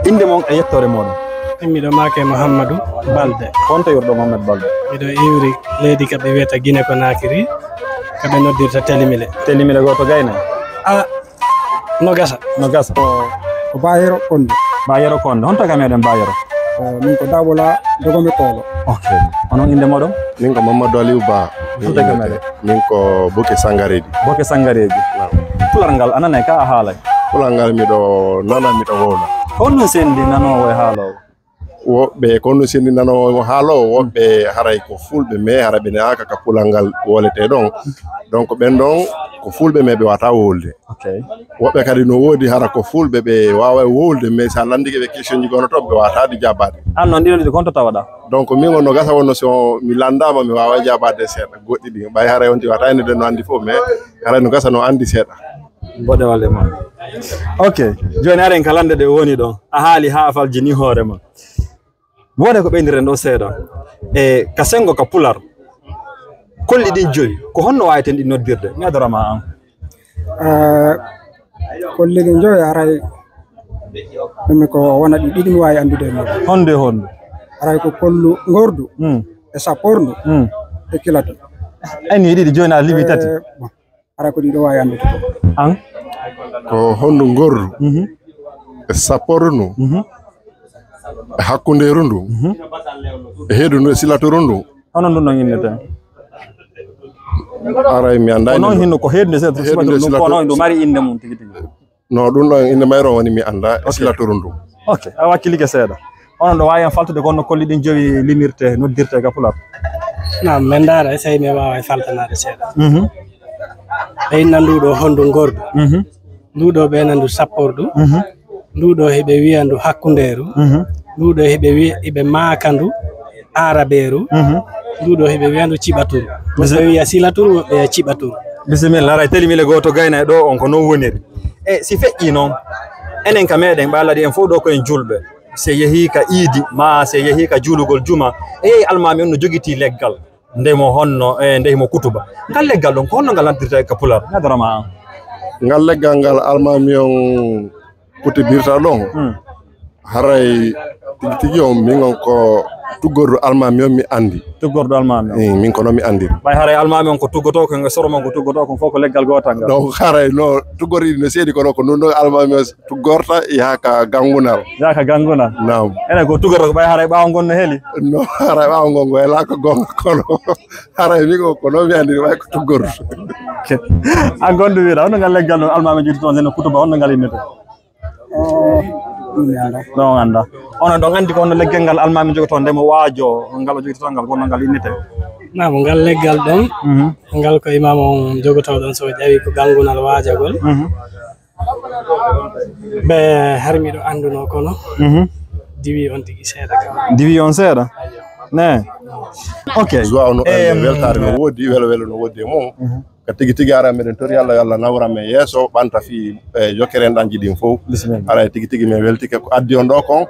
inde mon e yettore moɗon. Miɗo make Mouhamadou Balde. Honto yurɗo Mohamed Balde? Miɗo iwri leydi kaɓe wiyata Guinée Conakry kaɓe noddirta Télimilé. Télimilé goto gayna? No gasa. No gasa. Ko Bayero Konde. Bayero Konde. Honto ka meɗen Bayero? Min ko Dabola Dogombe Tolo. Ok. Onon inde moɗon? Min ko Mamadou Aliou Ba. Honto ka meɗen? Min ko Boke Sangareji. Boke Sangareji. Pular ngal anane ka a haalay? Pular ngal miɗo nana miɗo wowla. Honno sendi nanowo e haalowo? Woɓɓe kono sendi nanowo haalowo woɓɓe haray ko fulɓe mais hara ɓe neaka ka pulal ngal wolete ɗon. Donc ɓen ɗon ko fulɓe mais ɓe wata wolde. Woɓɓe kadi no woodi hara ko fulɓe ɓe wawa wolde mais sa landike ɓe question ji gono toon ɓe watade jabade. An noon ɗiɗo ɗiɗi konto tawaɗa? Donc min on no gasa wonno so mi landama mi wawa jabade seeɗa goɗɗi ɗi ɓay haray on ti wata inde no andi fof mais haray no gasa no andi seeɗa. Boɗe walle ma. Ok, joni aren kalande ɗe woni ɗon a haali ha a faljini hoorema. Wone ko ɓeydiren ɗo seeɗa e ka sengo ka pular kolli ɗin joyi ko honno wawiten ɗi noddirde mi adorama an? Kolli ɗin joyi aray ɗum ko wona ɗi ɗiɗi mi wawi andude e moɗon. Honde honde? Aray ko kollu gordu e sappordu e kilato. Ayni ɗiɗi joni a limi tati? Aray ko ɗiɗo wawi andude an? Ko hondu gordu e sappordu e hakkunderu ndu e heedu ndu e silatoru ndu. Hono ɗum ɗon innete? Aray mi anda non hinno ko heedu nde silatoru ndu kono ndu mari inde mum tigi tigi? No ɗum ɗon inde mayron woni mi anda e silatoru ndu. Ok, a wakkilike seeɗa. Onon ɗo wawi en faltude gonno kolli ɗin joyi limirte noddirte ka pular? Non min daara so mi wawa e faltanade seeɗa. Ɓeyna nduɗo hondu gordu, nduɗo ɓeyna ndu sappordu, nduɗo heɓe wiya ndu hakkunderu, nduɗo heɓe wiya eɓe maaka ndu araberu, nduɗo heɓe wiya ndu ciɓaturu. Woɓɓe wiya silaturu, woɓɓe wiya ciɓaturu. Bisimilla, aray Télimilé goto gayna e ɗo on ko non woniri. E si feƴƴi noon enen ka meɗen ɓallaɗi en fof ɗo koyen julɓe se yeehi ka iidi ma se yeehi ka juulugol juma e yehi almami on no jogiti leggal ndemo honno e ndehimo kutuba. Ngal leggal ɗon ko honno ngal noddirta ka pular mi adorama an? Ngal leggal ngal almami on kutibirta ɗon haray tigi tigi on min on ko tuggordu almami on mi andi. Tuggordu almami on? Min kono mi andiri. Ɓay haray almami on ko tuggoto ko e soro mon ko tuggoto kon fof ko leggal gotal ngal? Donc haray no tuggordi no seedi kono ko ɗum ɗon almami on tuggorta yaaka gangunal. Yaaka gangunal? Nam. Enen ko tuggoto ko ɓay haray ɓawo ngon no heeli? No haray ɓawo ngon ngo helaka gonga kono haray min ko kono mi andiri way ko tuggordu. An gonɗo wiiɗa honno ngal leggal no almami jogiti toon ene kutuba honno ngal innete? Ɗon anda. Onon ɗon andi ko honno leggal ngal almami jogoto ndemo waajo ngal o jogiti toon ngal honno ngal innete? Namo ngal leggal ɗon ngal ko imam on jogoto ɗon so ƴawi ko gangunal waajagol ɓe har miɗo anduno kono diwi on tigi seeɗa kam. Diwi on seeɗa? Ne. Ok. Jowa no weltare no woodi welo welo no woodi e mum ka tigi tigi ara meɗen tori Allah yo Allah nawram e yeeso ɓanta fi e jokkere en ɗanji ɗin fof. Ara tigi tigi min weltike ko addi on ɗo kon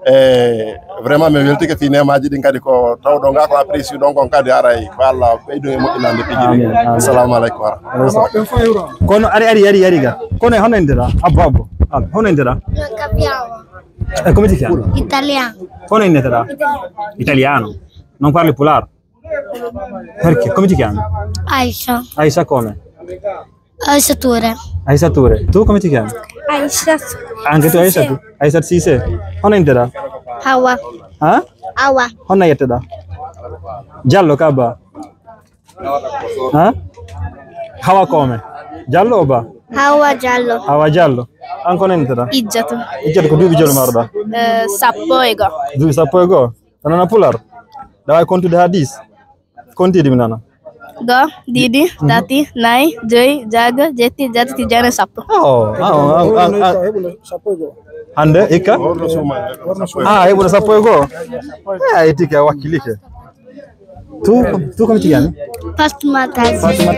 e vraiment min weltike fi nemaji ɗin kadi ko tawɗo nga ko apprécie ɗon kon kadi aray ko Allah ɓeydu e moƴƴinande piji ɗi. Assalamu aleykum wa rahmatullah. Kono ari ga kono hono indira abbo hono indira? Come ti chiami? Italiano. Hono indira? Italiano. Non parli pular? Perché? Come ti chiami? Aisha. Aisha come? Aisha Ture. Aisha Ture. Tu come ti chiami? Aisha. Anche tu Aisha? Tu? Aisha Sise? Hono indira? Hawa. Ha? Hawa. Hono yetteda? Giallo kaba? Ha? Hawa come? Giallo o ba? Hawa giallo. Hawa giallo. Anche hono indira? Ijjatu. Ijjatu ko duuɓi joli marɗa? Sappo e go. Duuɓi sappo e goo? Anana pular? Dawa kontude ha 10? Kontidi mi nana? Go, didi, tati, nayi, joyi, jago, jetti, jatati, jane, sappo. Hande hikka? Heɓude sappo e goo? Yettike a wakkilike. Tu come ti chiami? Fatuma Tazi.